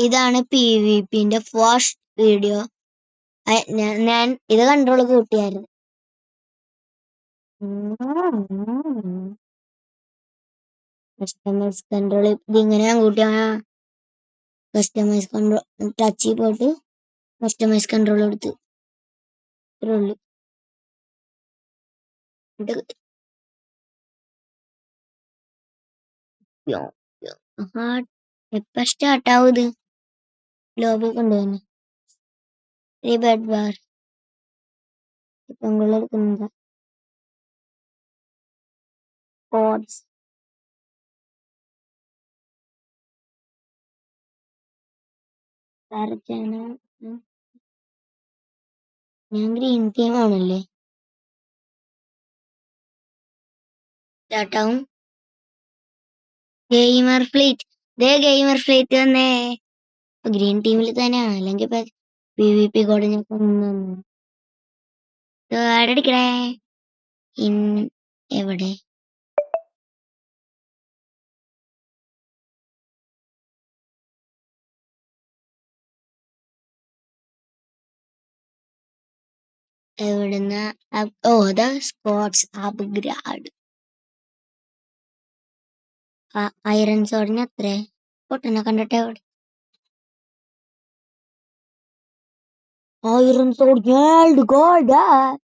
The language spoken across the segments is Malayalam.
ഇതാണ് PvPന്റെ ഫസ്റ്റ് വീഡിയോ. ഞാൻ ഇത് കൺട്രോൾ കൂട്ടിയായിരുന്നു. കസ്റ്റമൈസ് കൺട്രോൾ ഇതിങ്ങനെ ഞാൻ കൂട്ടിയ കസ്റ്റമൈസ് കൺട്രോൾ ടച്ച് പോയിട്ട് കസ്റ്റമൈസ് കൺട്രോൾ എടുത്ത് ഇത്രേ ഉള്ളു. എപ്പ സ്റ്റാർട്ട് ആവും ഇത്? ലോബി കൊണ്ടുവന്നു ഈ ബെഡ് ബാർ പെൺകുള്ള എടുക്കുന്നുണ്ട്. കോഡ്സ് ഞാൻ ഗ്രീൻ ടീം ആണല്ലേ. സ്റ്റാർട്ടാവും. ഗെയിമർ ഫ്ലീറ്റ് ഗെയിമർ ഫ്ലീറ്റ് വന്നേ. ഗ്രീൻ ടീമിൽ തന്നെയാണ്, അല്ലെങ്കിൽ PvP കോഡ് ഞാൻ ആരടിക്കണേ എവിടെ? എവിടുന്ന? ഓ ദ സ്കോട്സ് അപ്ഗ്രാഡ്. ഐറൺ സോഡിന് എത്രേ? പൊട്ടനെ കണ്ടിട്ട് എവിടെ? Iron sword gold gold.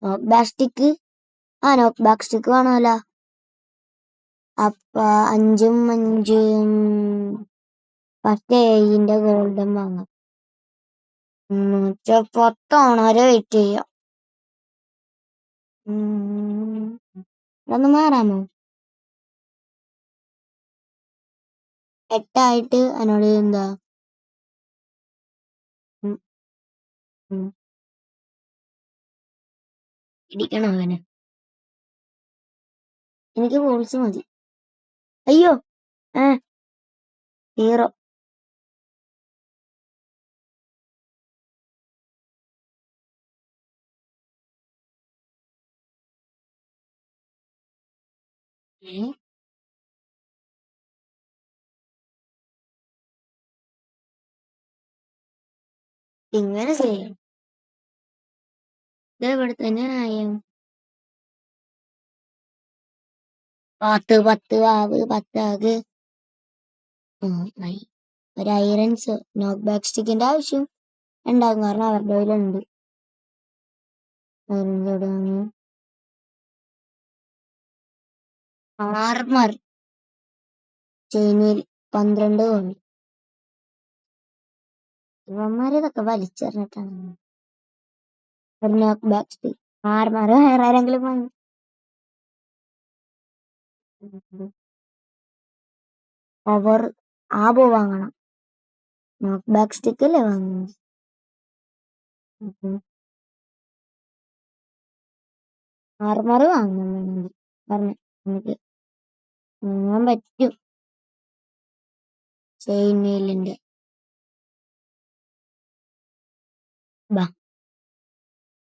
Knock back stick. Knock back stick വേണമല്ലോ. അപ്പ 5 ഫസ്റ്റ് 7 ഗോൾഡൻ വാങ്ങാം. 110 വരെ വെയിറ്റ് ചെയ്യാം. അതൊന്ന് മാറാമോ? 8 അതിനോട് എന്താ ഇടിക്കണോ അവനെ? എനിക്ക് ബോൾസ് മതി. അയ്യോ 0. ഇങ്ങനെ ചെയ്യാം. ഇത് ഇവിടെ തന്നെ ആയോ? 10 ആവ് 10 ആകെ. ഒരു ഐറൻസ് നോക്ക് ബാക്ക് സ്റ്റിക്കിന്റെ ആവശ്യം ഉണ്ടാകും, കാരണം അവരുടെ കയ്യിലുണ്ട്. ആർമർ ചെയിനിൽ 12 കൊണ്ട് ഇവന്മാർ ഇതൊക്കെ വലിച്ചെറിഞ്ഞിട്ടാണ്. ഒരു നോക്ക് ബാക്ക് സ്റ്റിക്ക് ആർമർ വേറെ ആരെങ്കിലും വാങ്ങി. അവർ ആബോ വാങ്ങണം. നോക്ക് ബാക്ക് സ്റ്റിക്ക് അല്ലേ വാങ്ങുന്നത്? ആർമർ വാങ്ങണം വേണമെങ്കിൽ പറഞ്ഞു എനിക്ക് വാങ്ങാൻ പറ്റും. ചെയിനിലിന്റെ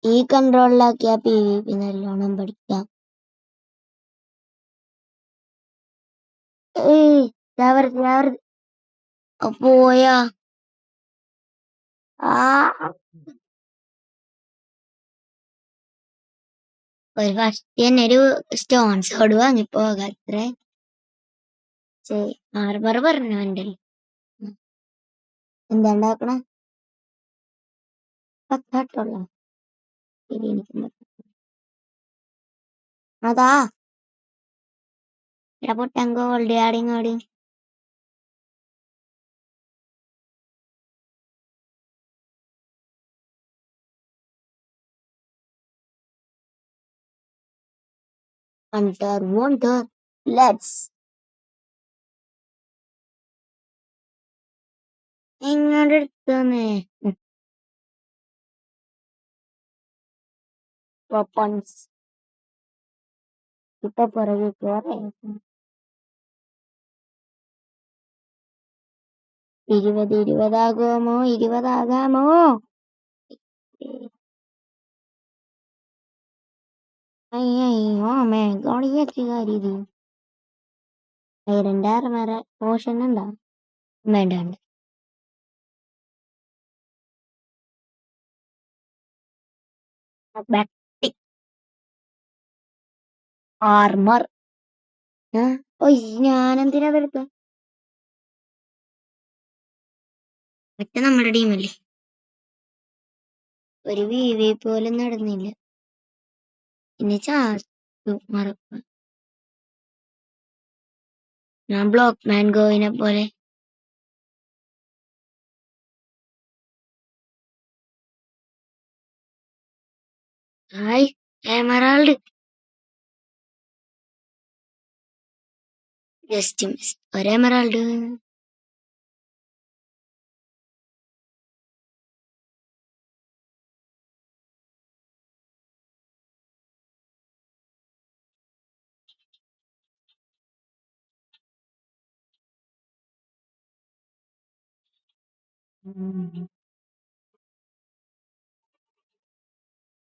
ഈ കൺട്രോളിലാക്കിയ PvP നല്ലോണം പഠിക്കാം. പോയാ ഒരു ഫസ്റ്റ് തന്നെ ഒരു സ്റ്റോൺ സോഡ് വാങ്ങിപ്പോകാം. അത്രേ ആർമർ പറഞ്ഞു എന്റെ എന്താ ഉണ്ടാക്കണ? 10 അതാ ഇവിടെ പൊട്ടാൻ ഗോൾഡ് ആടിങ്ങോടി. Wonder let's ഇങ്ങോട്ട് എടുത്തോന്നേ. വെപ്പൺസ് ഇപ്പൊ പുറകെ കേറേ. 20 ആകുമോ? 20 ആകാമോ? അയ്യോ മേഘോളിയൊക്കെ കാര്യം. ഐറന്റെ ആർമറ പോഷൻ ഉണ്ടോ? വേണ്ട. ബാറ്റിക് ആർമർ. ഞാനെന്തിനാ വെറുതെ മറ്റേ നമ്മുടെ ടീമല്ലേ. ഒരു വിവി പോലും നടന്നില്ല. ഇനി ചാർത്തു മറക്കും. ഞാൻ ബ്ലോക്ക് മാൻഗോവിനെ പോലെ. Hi emerald. ജസ്റ്റ് മിസ് ഒരെമറാൾഡ്.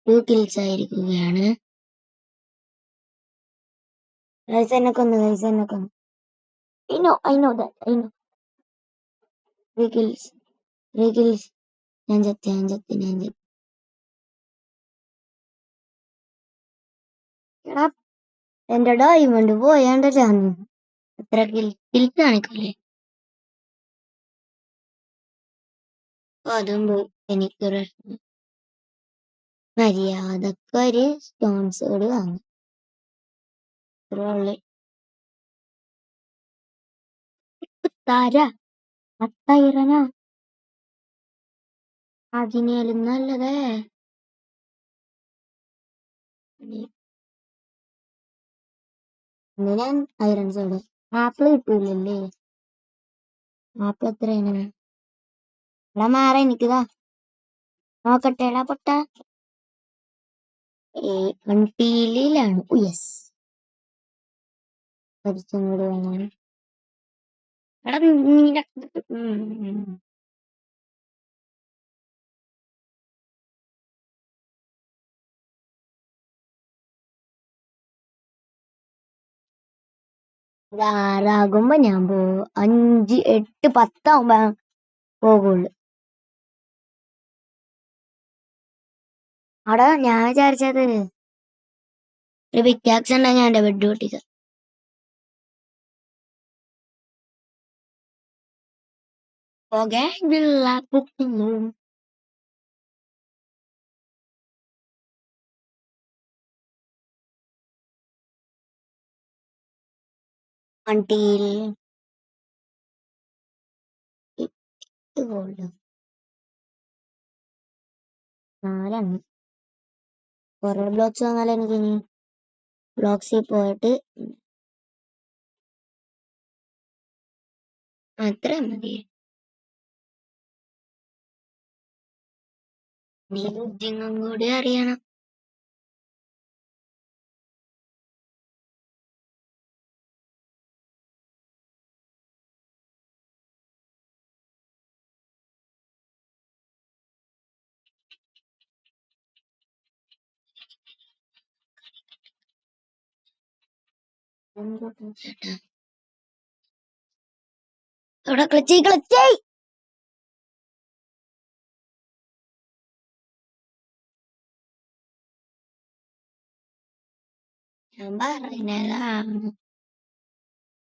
ടു കിൽസ് ആയിരിക്കുകയാണ്. എന്നെ കൊന്നു. I know that. I know. 3 kills. ഞാൻ ചത്തി. എടാ എന്റെ ഡയമണ്ട് പോയാണ്ടല്ലോ. എത്ര കിൽസ് കാണിക്കൂലേ? അതും പോയി. എനിക്കൊരു മര്യാദക്കൊരു സ്റ്റോൺസോട് വാങ്ങും. അത്തൈറനാ അതിനേലും നല്ലതേ. ഞാൻ ഐറൺ സോഡ്. ആപ്പിൾ കിട്ടൂലല്ലേ? ആപ്പിൾ എത്രയാണ്? എടാ മാറ എനിക്കിതാ നോക്കട്ടെടാ പൊട്ട. കൺടീലിലാണ്. യെസ്. പരിച്ചും കൂടി വേണം. എടാ ആറാകുമ്പോ ഞാൻ 5, 8, 10 ആവുമ്പോ പോകുള്ളു. അവിടെ ഞാൻ വിചാരിച്ചത് ഒരു പിക്കാക്സ് ഉണ്ടെങ്കിൽ ഞാൻ എന്റെ ബെഡ് പൊട്ടിക്ക. until 4 കൊറേ ബ്ലോക്സ് വന്നാലും എനിക്ക് ഇനി ബ്ലോക്സിൽ പോയിട്ട് അത്ര മതി. നീ ബുദ്ധിങ്ങും കൂടി അറിയണം. ചേട്ടാ അവിടെ ക്ലച്ചായി. ഞാൻ പറഞ്ഞതാ.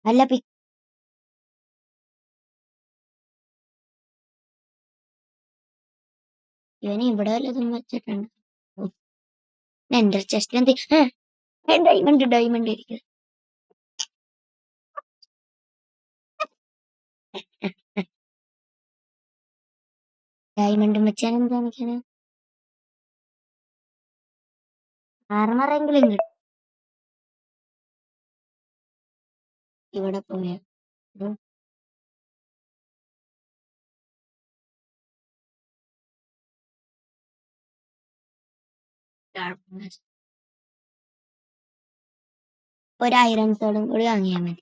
അല്ല ഇവന് ഇവിടെ വല്ലതും വെച്ചിട്ടുണ്ട്. എന്റെ ചെസ്റ്റ് എന്ത് ഡയമണ്ട് ഇരിക്കുക. ഡയമണ്ടും വെച്ചാൽ എന്താ കാണിക്കാന്? ആർമറെങ്കിലും കിട്ടും. ഇവിടെ പോയ ഒരു ഐറൺ സോഡും കൂടി വാങ്ങിയാ മതി.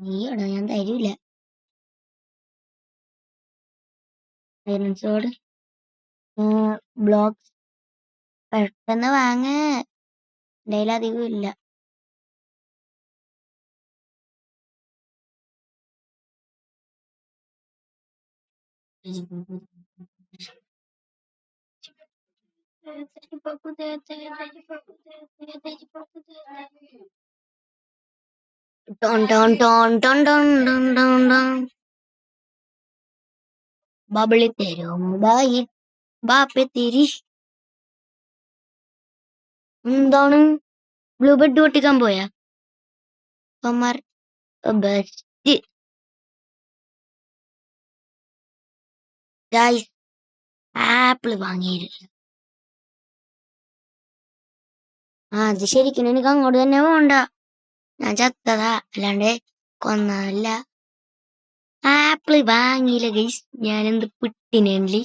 നീയോടാ ഞാൻ തരൂല ഐറൺ സോഡ്. ബ്ലോക്ക് പെട്ടെന്ന് വാങ്ങ. എന്റെ അധികം ഇല്ല. Dun dun dun dun dun dun dun dun. Bubbly തരും ബായി ബാപ്പെ തിരി. എന്താണ് ബ്ലൂ ബെഡ് പൊട്ടിക്കാൻ പോയാ അമ്മമാർ ബെസ്റ്റ് ഗായ്സ്. ആപ്പിള് വാങ്ങിയില്ല. അത് ശരിക്കും എനിക്ക് അങ്ങോട്ട് തന്നെ പോണ്ട. ഞാൻ ചത്തതാ അല്ലാണ്ട് കൊന്നതല്ല. ആപ്പിള് വാങ്ങിയില്ല ഗൈസ്. ഞാൻ എന്ത് പിട്ടിനേണ്ടി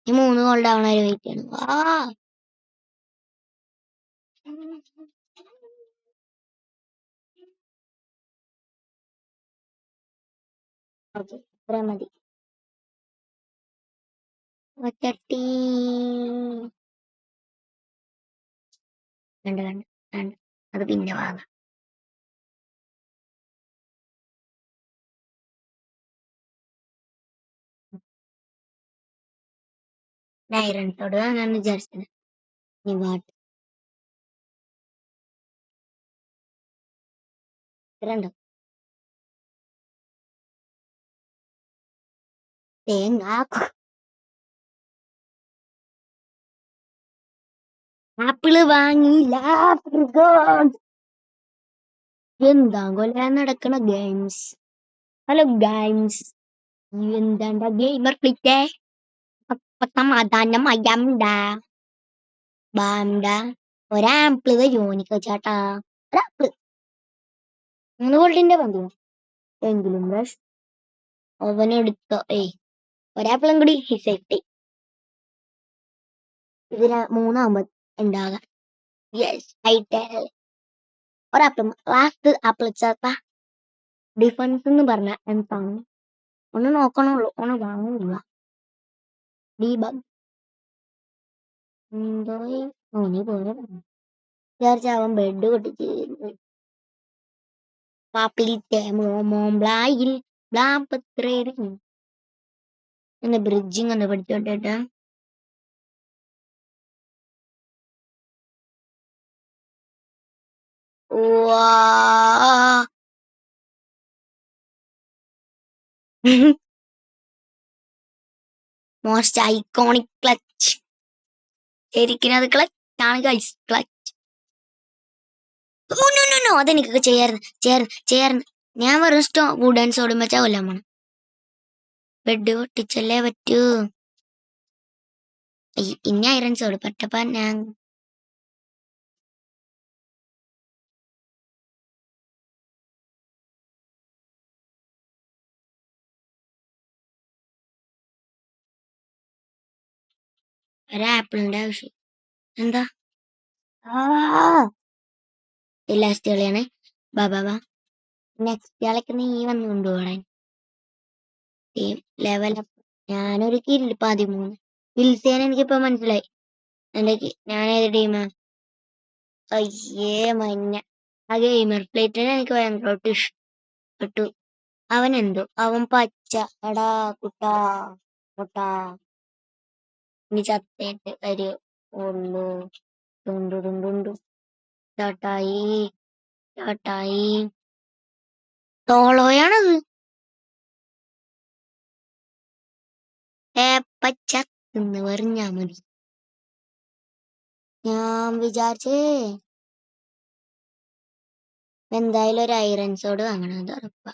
ഈ 3 ഗോൾഡ് ആവണ വരെ വെയിറ്റ് ചെയ്യണം. ഓക്കെ ഇത്ര മതി. ചട്ടി വേണ്ട വേണ്ട വേണ്ട, അത് പിന്നെ വാങ്ങാം. ഐറൺസോട് വാങ്ങാന്ന് വിചാരിച്ചത്. നീ വാട്ട് ഇത്രണ്ടോ തേങ്ങ. ആപ്പിള് വാങ്ങിയില്ല. എന്താ കൊല്ല നടക്കണ ഗെയിംസ്. ഹലോ ഗെയിംസ്, എന്താണ്ടാ ഗെയിമർ ക്ലിക്കേ സമാധാനം അയ്യണ്ടാ ബാണ്ട. ഒരാപ്പിള് വരുമോ എനിക്ക് ചേട്ടാ? ഒരാപ്പിള് 3 ഗോൾഡിന്റെ മതിയോ? എങ്കിലും ബ്രഷ് അവനെടുത്തോ. ഒരാപ്പിളും കൂടി ഹിസൈറ്റി. ഇതിന് 3 ഉണ്ടാകാം. യെസ് ആയിട്ട് ഒരാപ്പിളും ലാസ്റ്റ് ആപ്പിൾ ചേർത്ത ഡിഫൻസ് എന്ന് പറഞ്ഞ എന്താണ് ഒന്ന് നോക്കണുള്ളൂ, ഒന്ന് വാങ്ങില്ല. ഡീബഗ് എന്തോ ഓനി പോലെ വിചാരിച്ച അവൻ ബെഡ് പൊട്ടിച്ച് പാപ്പിളിത്തെ മോംബ്ലായിൽ ബ്ലാമ്പത്രേരും എന്ന ബ്രിഡ്ജിങ് ഒന്ന് പഠിച്ചോട്ടേട്ടാ. Most iconic clutch. ശരിക്കും അത് ക്ലച്ച് ആണ് ഗൈസ്, ക്ലച്ച്. അതെനിക്കൊക്കെ ചെയ്യാറുണ്ട്. ഞാൻ വെറും വുഡൻ സോഡും വെച്ചാ കൊല്ലാൻ പോണം. ബെഡ് പൊട്ടിച്ചല്ലേ പറ്റൂ. ഇനി ഐറൺ സോഡ് പറ്റപ്പാ ഞാൻ ഒരാപ്പിളിന്റെ ആവശ്യം എന്താ? ലാസ്റ്റ് കളിയാണ്. ബാബാ നെക്സ്റ്റ് കളിക്ക് നീ വന്നു കൊണ്ടുപോകണേ. ടീം ലെവൽ ഞാനൊരു കില്ല് 13 വിൽസേന എനിക്കിപ്പോ മനസ്സിലായി. ഞാനേത് ടീമാ? അയ്യേ മഞ്ഞ ആ ഗെയിമർ പ്ലേറ്റിന് എനിക്ക് ഭയങ്കരമായിട്ട് ഇഷ്ടപ്പെട്ടു. അവൻ പച്ച. എടാ കുട്ടാ കുട്ടാ ഇനി ചത്തേട്ട് വരൂ ഉള്ളൂ. ടുണ്ടുണ്ടുണ്ടുണ്ടു ചാട്ടായി തോളോയാണത്. പച്ച എന്ന് പറഞ്ഞാ മതി. ഞാൻ വിചാരിച്ചേ എന്തായാലും ഒരു ഐറൺ സോഡ് വാങ്ങണം, അത് ഉറപ്പാ.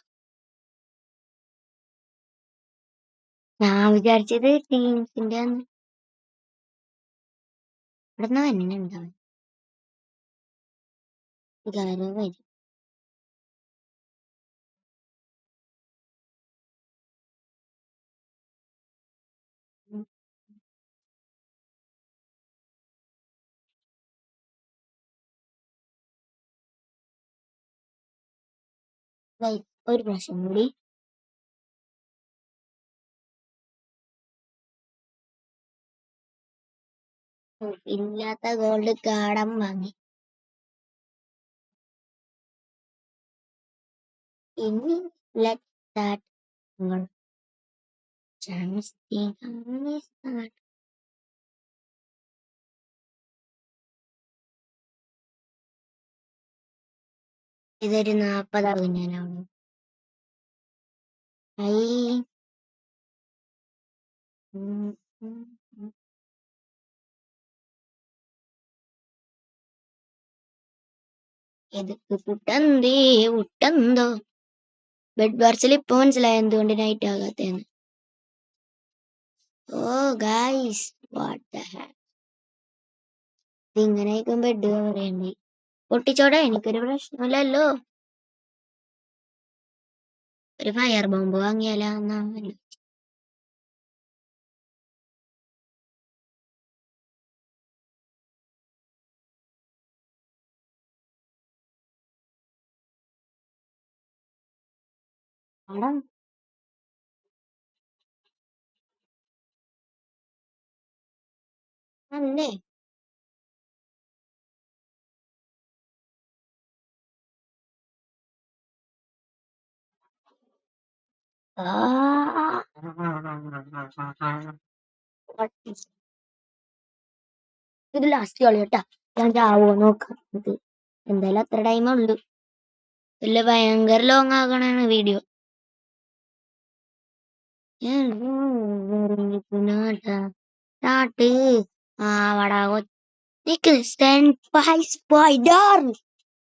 ഞാൻ വിചാരിച്ചത് ടീംസിന്റെ ഇവിടുന്ന് തന്നെ ഉണ്ടാവും. ഇതാരോ വരും. ഒരു പ്രാവശ്യം കൂടി ഇല്ലാത്ത ഗോൾഡ് കാടം വാങ്ങി. ഇനി ലെറ്റ് സ്റ്റാർട്ട്. ഇതൊരു 40 ഞാനാണ്. എതുക്ക് പുട്ടന്തേ ഉട്ടന്തോ. ബെഡ് ബാർസിൽ ഇപ്പൊ മനസ്സിലായ എന്തുകൊണ്ട് നൈറ്റ് ആകാത്തേന്ന്. Oh guys, what the hack. ഇതിങ്ങനെയൊക്കെ ബെഡ് പറയണ്ടേ. പൊട്ടിച്ചോടെ, എനിക്കൊരു പ്രശ്നമില്ലല്ലോ. ഒരു ഫയർ ബോംബ് വാങ്ങിയാലാന്നല്ലോ. അല്ലേ ഇത് ലാസ്റ്റ് കളി കേട്ടാ. ഞാൻ ചാവോ നോക്കാം. ഇത് എന്തായാലും അത്ര ടൈമേ ഉള്ളു. ഇല്ല ഭയങ്കര ലോങ് ആകണാണ് video.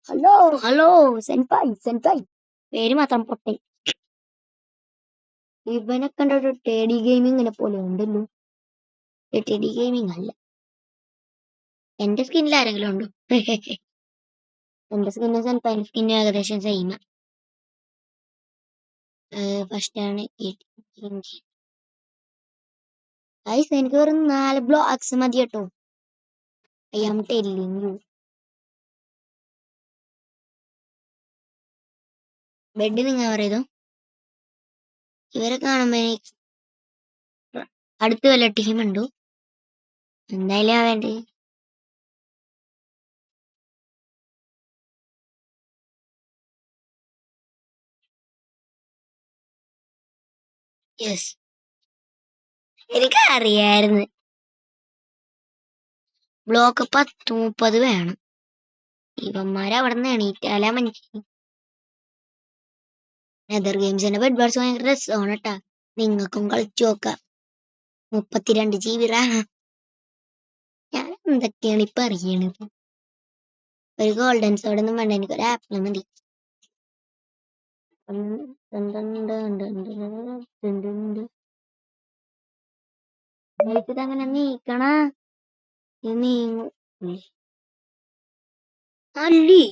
Hello hello senpai senpai. പേര് മാത്രം പൊട്ടെ. ഇവനെ കണ്ടൊരു ടെഡി ഗെയിമിങ്ങിനെ പോലെ ഉണ്ടല്ലോ. ടെഡി ഗെയിമിംഗ് അല്ല. എന്റെ സ്കിന്നിൽ ആരെങ്കിലും ഉണ്ടോ? എന്റെ സ്കിന്നും സെൻപായിന്റെ സ്കിന്നും ഏകദേശം സെയിം. ഫസ്റ്റ് ആണ് എനിക്ക് വെറും 4 ബ്ലോക്സ് മതി കേട്ടോ. I am telling you. Bed നിങ്ങൾ പറയതോ. ഇവരെ കാണുമ്പോ എനിക്ക് അടുത്ത് വല്ല ടീമുണ്ടോ? എന്തായാലും വേണ്ടേ. യെസ്, എനിക്ക് അറിയായിരുന്നു. ബ്ലോക്ക് 10-30 വേണം. ഇവന്മാരെ അവിടെ നിന്ന് എണീറ്റാലാ മനസ്സിലായി. നെതർ ഗെയിംസിന്റെ ബെഡ് ബാർസ് ഭയങ്കര രസമാണ് കേട്ടാ. നിങ്ങൾക്കും കളിച്ചു നോക്കാം. 32 GB ഞാൻ എന്തൊക്കെയാണ് ഇപ്പൊ അറിയണത്. ഒരു ഗോൾഡൻ സോഡ് ഒന്നും വേണ്ട, എനിക്കൊരു ആപ്പിൾ മതി. അങ്ങനെ നീക്കണ നീങ്ങു അല്ലി.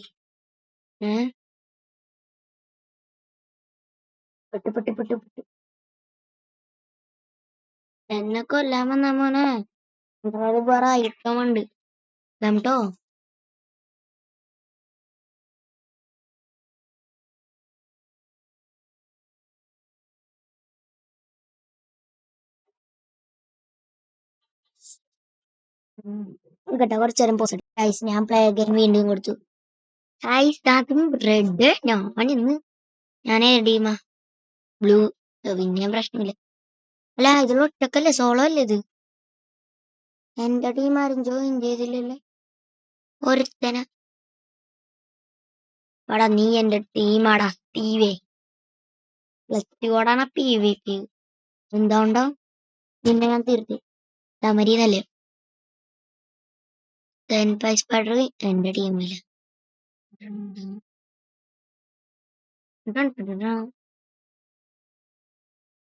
പെട്ട് പെട്ട് പെട്ട് പെട്ട് എന്നെ കൊല്ലാൻ വന്ന മോനെ. വേറെ ഐറ്റമുണ്ട് കേട്ടോ. കേട്ടോ കുറച്ചു നേരം പോസ്റ്റ് ഞാൻ പ്ലേ ഗെയിം വീണ്ടും കൊടുത്തു. അതും റെഡ്. ഞാൻ ടീമാ ബ്ലൂ. പിന്നെയും പ്രശ്നമില്ല. അല്ല ഇതിൽ ഒറ്റക്കല്ലേ, സോളോ അല്ലേ ഇത്. എന്റെ ടീം ആരും ജോയിൻ ചെയ്തില്ലല്ലേ ഒരുത്തന. വാടാ നീ എന്റെ ടീമാടാ. ടീവേ ാണ് പി വി പി. എന്താണ്ടോ നിന്നെ ഞാൻ തീർത്തി തമരീന്നല്ലേ. സ്പൈഡർ എന്റെ ടീമില്ല.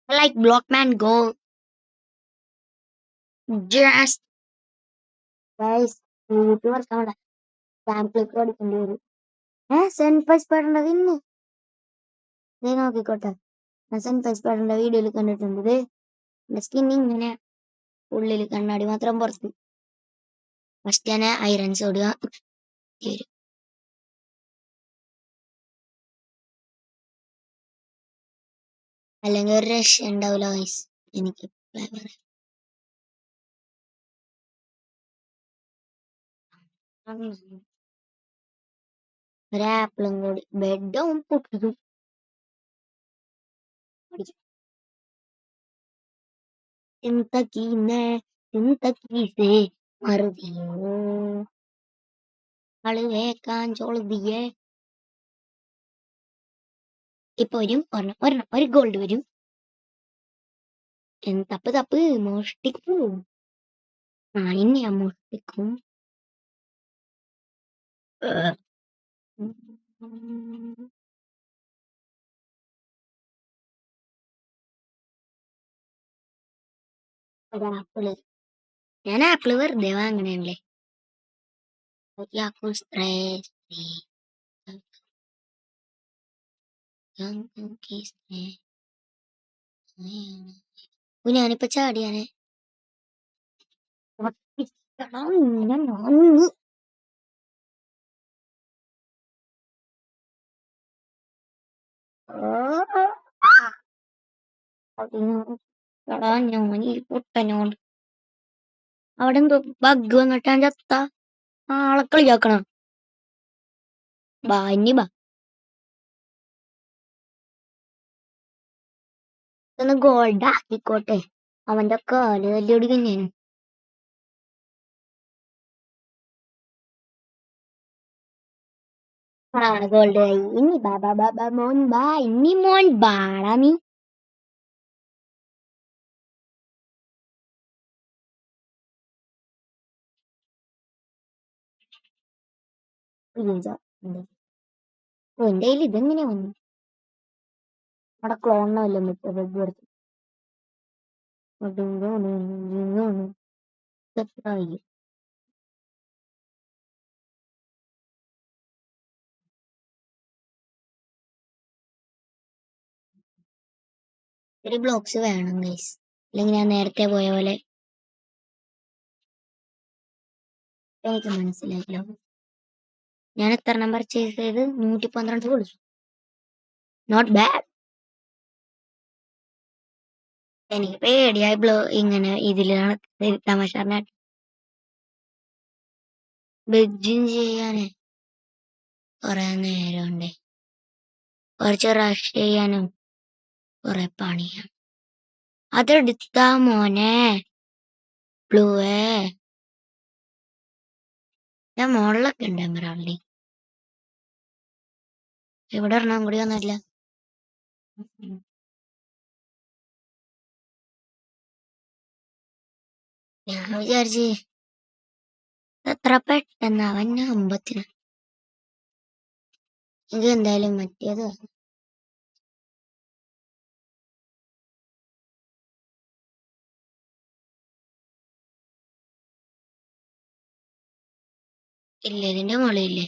ലൈക്ക് ബ്ലോക്ക്മാൻ ഗോ ജസ്റ്റ് അടിക്കേണ്ടി വരും. സ്പൈഡറിന്റെ ഇന്ന് നീ നോക്കിക്കോട്ടെ. സ്പൈഡറിന്റെ വീഡിയോയിൽ കണ്ടിട്ടുണ്ട്. സ്കിൻ ഇങ്ങനെ ഉള്ളില് കണ്ണാടി മാത്രം പുറത്ത്. ഫസ്റ്റ് ഞാൻ ഐറൺ സോഡ് അല്ലെങ്കിൽ ഒരു രക്ഷ ഉണ്ടാവില്ല ഗൈസ്. എനിക്ക് ഒരാപ്പിളും കൂടി ബെഡും പൊട്ടിക്കും. जिंदगी ने जिंदगी से मर दियो കളുവേക്കാൻ ചോളുതിയെ. ഇപ്പൊ വരും ഒരു ഗോൾഡ് വരും. തപ്പ് തപ്പ് മോഷ്ടിക്കൂ. ഇനി ഞാൻ മോഷ്ടിക്കും. ഒരാപ്പിള്. ഞാൻ ആപ്പിള് വെറുതെ വാങ്ങണല്ലേ. ഞാനിപ്പോ ചാടിയാനെ. ഞാൻ ഈ പൊട്ടനോട് അവിടെ എന്തോ ബഗ് വന്നിട്ടാ ചത്ത. ആളെ കളിയാക്കണം. ബാ ഇനി ബാ ഒന്ന് ഗോൾഡ് ആക്കിക്കോട്ടെ. അവന്റെ കാല് തല്ലി ഒടിക്കുന്നേന്. ഗോൾഡ് ആയി. ഇനി ബാ ബാ ബാ ബാ മോൻ ബാ. ഇനി മോൻ ബാടാ നീ. എന്റെ കയ്യിൽ ഇതെങ്ങനെയാ വന്നു? അവിടെ ക്ലോണല്ലോ ഒരു ബ്ലോക്സ് വേണം ഗൈസ്, അല്ലെങ്കിൽ ഞാൻ നേരത്തെ പോയ പോലെ. എനിക്ക് മനസ്സിലായില്ലോ. ഞാൻ എത്ര നമ്പർ ചെയ്തത്? 112 കൊടുത്തു. Not bad. എനിക്ക് പേടിയായി ഇങ്ങനെ ഇതിലാണ് തമാശ ബെഡ്ജിൻ ചെയ്യാന് കൊറേ നേരമുണ്ട്. കുറച്ച് റഷ് ചെയ്യാനും കൊറേ പണിയാണ്. അതെടുത്താ മോനെ ബ്ലൂവേ. ഞാൻ മോളിലൊക്കെ ഉണ്ട് എമറാൾഡി. ഇവിടെ ഒരെണ്ണം കൂടി ഒന്നുമില്ല. ഞാൻ വിചാരിച്ച് എത്ര പെട്ടെന്ന് അവൻ അമ്പത്തിന്. ഇത് എന്തായാലും മറ്റേത് ഇല്ല, ഇതിന്റെ മുകളിലില്ലേ?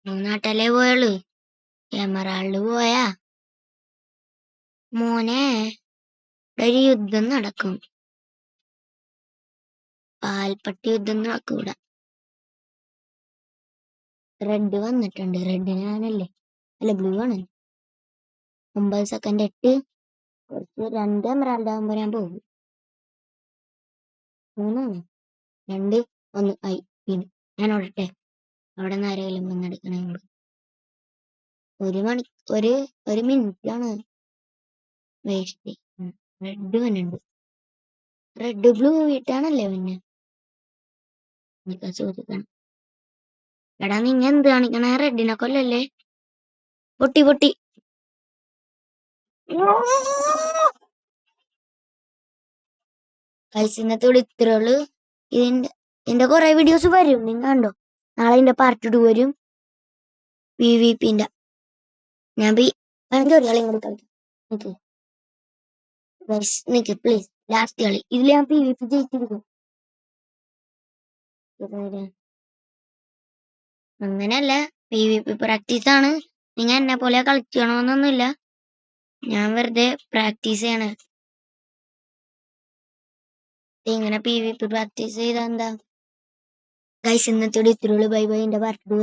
മൂന്നാട്ടല്ലേ പോയുള്ളൂ. എമറാൾഡ് പോയാ മോനെ ഒരു യുദ്ധം നടക്കും. പാൽപ്പട്ടി യുദ്ധം നടക്കും ഇവിടെ. റെഡ് വന്നിട്ടുണ്ട്. റെഡ് ഞാനല്ലേ? അല്ല, ബ്ലൂ ആണ്. 9 സെക്കൻഡ് 8. കുറച്ച് 2 എമറാൾഡ് ആകുമ്പോ ഞാൻ പോകും. 3 2 1 ആയി. പിന്നെ ഞാൻ ഓടട്ടെ. അവിടെ നിന്ന് ആരെങ്കിലും വന്നെടുക്കണേ. ഒരു മിനിറ്റ് ആണ് വേസ്റ്റ്. റെഡ് വന്നുണ്ട്. റെഡ് ബ്ലൂ വീട്ടാണല്ലേ പിന്നെ എനിക്ക് ചോദിക്കണം. എടാ നിങ്ങ എന്ത് കാണിക്കണേ? റെഡിനെ കൊല്ലല്ലേ. പൊട്ടി പൊട്ടി. ഇന്നത്തോട് ഇത്രയുള്ളൂ. ഇതിന്റെ കുറെ വീഡിയോസ് വരും, നിങ്ങൾ കണ്ടോ. നാളെ ഇതിന്റെ പാർട്ട് 2 വരും. PVPന്റെ ഞാൻ ഒരു കളി കൂടി കളിക്കാം. നിക്ക് പ്ലീസ്. ലാസ്റ്റ് കളി ഇതിൽ ഞാൻ PVP ജയിച്ചിരിക്കും. അങ്ങനെയല്ല, PVP പ്രാക്ടീസ് ആണ്. നിങ്ങൾ എന്നെ പോലെ കളിക്കണമെന്നൊന്നുമില്ല. ഞാൻ വെറുതെ പ്രാക്ടീസ് ചെയ്യണേ. ഇങ്ങനെ PVP പ്രാക്ടീസ് ചെയ്താ എന്താ ഗൈസ്? ഇന്നത്തോടെ ഇത്രയുള്ളൂ. Bye bye. എന്റെ പാർട്ട് 2 വരും.